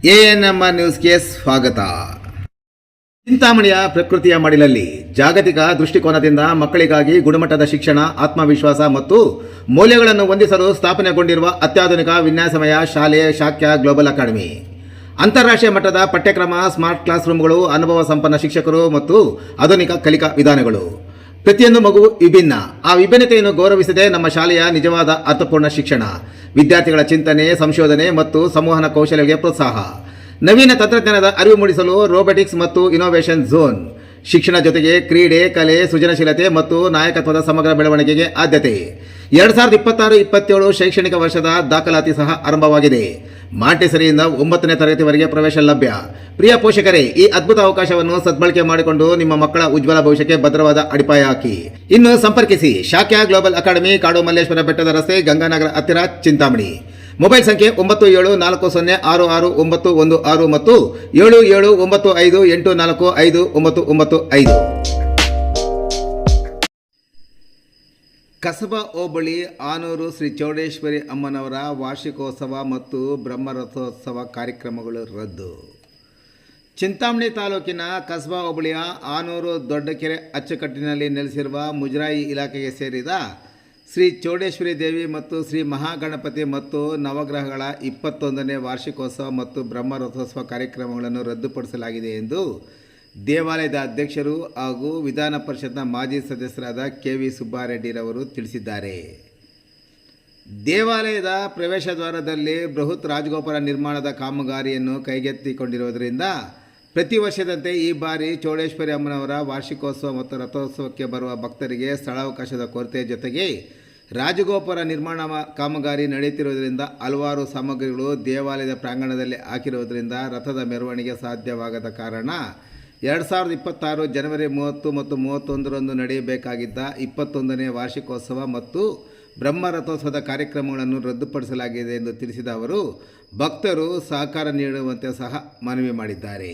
ANMR ನ್ಯೂಸ್ಗೆ ಸ್ವಾಗತ. ಚಿಂತಾಮಣಿಯ ಪ್ರಕೃತಿಯ ಮಡಿಲಲ್ಲಿ ಜಾಗತಿಕ ದೃಷ್ಟಿಕೋನದಿಂದ ಮಕ್ಕಳಿಗಾಗಿ ಗುಣಮಟ್ಟದ ಶಿಕ್ಷಣ, ಆತ್ಮವಿಶ್ವಾಸ ಮತ್ತು ಮೌಲ್ಯಗಳನ್ನು ಹೊಂದಿಸಲು ಸ್ಥಾಪನೆಗೊಂಡಿರುವ ಅತ್ಯಾಧುನಿಕ ವಿನ್ಯಾಸಮಯ ಶಾಲೆ ಶಾಕ್ಯ ಗ್ಲೋಬಲ್ ಅಕಾಡೆಮಿ. ಅಂತಾರಾಷ್ಟ್ರೀಯ ಮಟ್ಟದ ಪಠ್ಯಕ್ರಮ, ಸ್ಮಾರ್ಟ್ ಕ್ಲಾಸ್ ರೂಮ್ಗಳು, ಅನುಭವ ಸಂಪನ್ನ ಶಿಕ್ಷಕರು ಮತ್ತು ಆಧುನಿಕ ಕಲಿಕಾ ವಿಧಾನಗಳು. ಪ್ರತಿಯೊಂದು ಮಗು ವಿಭಿನ್ನ. ಆ ವಿಭಿನ್ನತೆಯನ್ನು ಗೌರವಿಸದೆ ನಮ್ಮ ಶಾಲೆಯ ನಿಜವಾದ ಅರ್ಥಪೂರ್ಣ ಶಿಕ್ಷಣ, ವಿದ್ಯಾರ್ಥಿಗಳ ಚಿಂತನೆ, ಸಂಶೋಧನೆ ಮತ್ತು ಸಂವಹನ ಕೌಶಲ್ಯಗಳಿಗೆ ಪ್ರೋತ್ಸಾಹ, ನವೀನ ತಂತ್ರಜ್ಞಾನದ ಅರಿವು ಮೂಡಿಸಲು ರೋಬೋಟಿಕ್ಸ್ ಮತ್ತು ಇನೋವೇಷನ್ ಝೋನ್, ಶಿಕ್ಷಣ ಜೊತೆಗೆ ಕ್ರೀಡೆ, ಕಲೆ, ಸೃಜನಶೀಲತೆ ಮತ್ತು ನಾಯಕತ್ವದ ಸಮಗ್ರ ಬೆಳವಣಿಗೆಗೆ ಆದ್ಯತೆ. 2026-27 ಶೈಕ್ಷಣಿಕ ವರ್ಷದ ದಾಖಲಾತಿ ಸಹ ಆರಂಭವಾಗಿದೆ. ಮಾಂಟೆಸರಿಯಿಂದ 9ನೇ ತರಗತಿವರೆಗೆ ಪ್ರವೇಶ ಲಭ್ಯ. ಪ್ರಿಯ ಪೋಷಕರೇ, ಈ ಅದ್ಭುತ ಅವಕಾಶವನ್ನು ಸದ್ಬಳಕೆ ಮಾಡಿಕೊಂಡು ನಿಮ್ಮ ಮಕ್ಕಳ ಉಜ್ವಲ ಭವಿಷ್ಯಕ್ಕೆ ಭದ್ರವಾದ ಅಡಿಪಾಯ ಹಾಕಿ. ಇನ್ನು ಸಂಪರ್ಕಿಸಿ ಶಾಕ್ಯ ಗ್ಲೋಬಲ್ ಅಕಾಡೆಮಿ, ಕಾಡು ಮಲ್ಲೇಶ್ವರ ಬೆಟ್ಟದ ರಸ್ತೆ, ಗಂಗಾನಗರ ಹತ್ತಿರ, ಚಿಂತಾಮಣಿ. ಮೊಬೈಲ್ ಸಂಖ್ಯೆ 9740409116 ಮತ್ತು 7795845995. ಕಸಬಾ ಹೋಬಳಿ ಆನೂರು ಶ್ರೀ ಚೌಡೇಶ್ವರಿ ಅಮ್ಮನವರ ವಾರ್ಷಿಕೋತ್ಸವ ಮತ್ತು ಬ್ರಹ್ಮರಥೋತ್ಸವ ಕಾರ್ಯಕ್ರಮಗಳು ರದ್ದು. ಚಿಂತಾಮಣಿ ತಾಲೂಕಿನ ಕಸಬಾ ಹೋಬಳಿಯ ಆನೂರು ದೊಡ್ಡಕೆರೆ ಅಚ್ಚುಕಟ್ಟಿನಲ್ಲಿ ನೆಲೆಸಿರುವ ಮುಜರಾಯಿ ಇಲಾಖೆಗೆ ಸೇರಿದ ಶ್ರೀ ಚೌಡೇಶ್ವರಿ ದೇವಿ ಮತ್ತು ಶ್ರೀ ಮಹಾಗಣಪತಿ ಮತ್ತು ನವಗ್ರಹಗಳ 21ನೇ ವಾರ್ಷಿಕೋತ್ಸವ ಮತ್ತು ಬ್ರಹ್ಮರಥೋತ್ಸವ ಕಾರ್ಯಕ್ರಮಗಳನ್ನು ರದ್ದುಪಡಿಸಲಾಗಿದೆ ಎಂದು ದೇವಾಲಯದ ಅಧ್ಯಕ್ಷರು ಹಾಗೂ ವಿಧಾನ ಪರಿಷತ್ನ ಮಾಜಿ ಸದಸ್ಯರಾದ ಕೆ.ವಿ. ಸುಬ್ಬಾರೆಡ್ಡಿರವರು ತಿಳಿಸಿದ್ದಾರೆ. ದೇವಾಲಯದ ಪ್ರವೇಶ ದ್ವಾರದಲ್ಲಿ ಬೃಹತ್ ರಾಜಗೋಪುರ ನಿರ್ಮಾಣದ ಕಾಮಗಾರಿಯನ್ನು ಕೈಗೆತ್ತಿಕೊಂಡಿರುವುದರಿಂದ ಪ್ರತಿ ವರ್ಷದಂತೆ ಈ ಬಾರಿ ಚೌಡೇಶ್ವರಿ ಅಮ್ಮನವರ ವಾರ್ಷಿಕೋತ್ಸವ ಮತ್ತು ರಥೋತ್ಸವಕ್ಕೆ ಬರುವ ಭಕ್ತರಿಗೆ ಸ್ಥಳಾವಕಾಶದ ಕೊರತೆ ಜೊತೆಗೆ ರಾಜಗೋಪುರ ನಿರ್ಮಾಣ ಕಾಮಗಾರಿ ನಡೆಯುತ್ತಿರುವುದರಿಂದ ಹಲವಾರು ಸಾಮಗ್ರಿಗಳು ದೇವಾಲಯದ ಪ್ರಾಂಗಣದಲ್ಲಿ ಹಾಕಿರುವುದರಿಂದ ರಥದ ಮೆರವಣಿಗೆ ಸಾಧ್ಯವಾಗದ ಕಾರಣ 2026 ಜನವರಿ 30 ಮತ್ತು 31ರಂದು ನಡೆಯಬೇಕಾಗಿದ್ದ 21ನೇ ವಾರ್ಷಿಕೋತ್ಸವ ಮತ್ತು ಬ್ರಹ್ಮರಥೋತ್ಸವದ ಕಾರ್ಯಕ್ರಮಗಳನ್ನು ರದ್ದುಪಡಿಸಲಾಗಿದೆ ಎಂದು ತಿಳಿಸಿದ ಅವರು ಭಕ್ತರು ಸಹಕಾರ ನೀಡುವಂತೆ ಸಹ ಮನವಿ ಮಾಡಿದ್ದಾರೆ.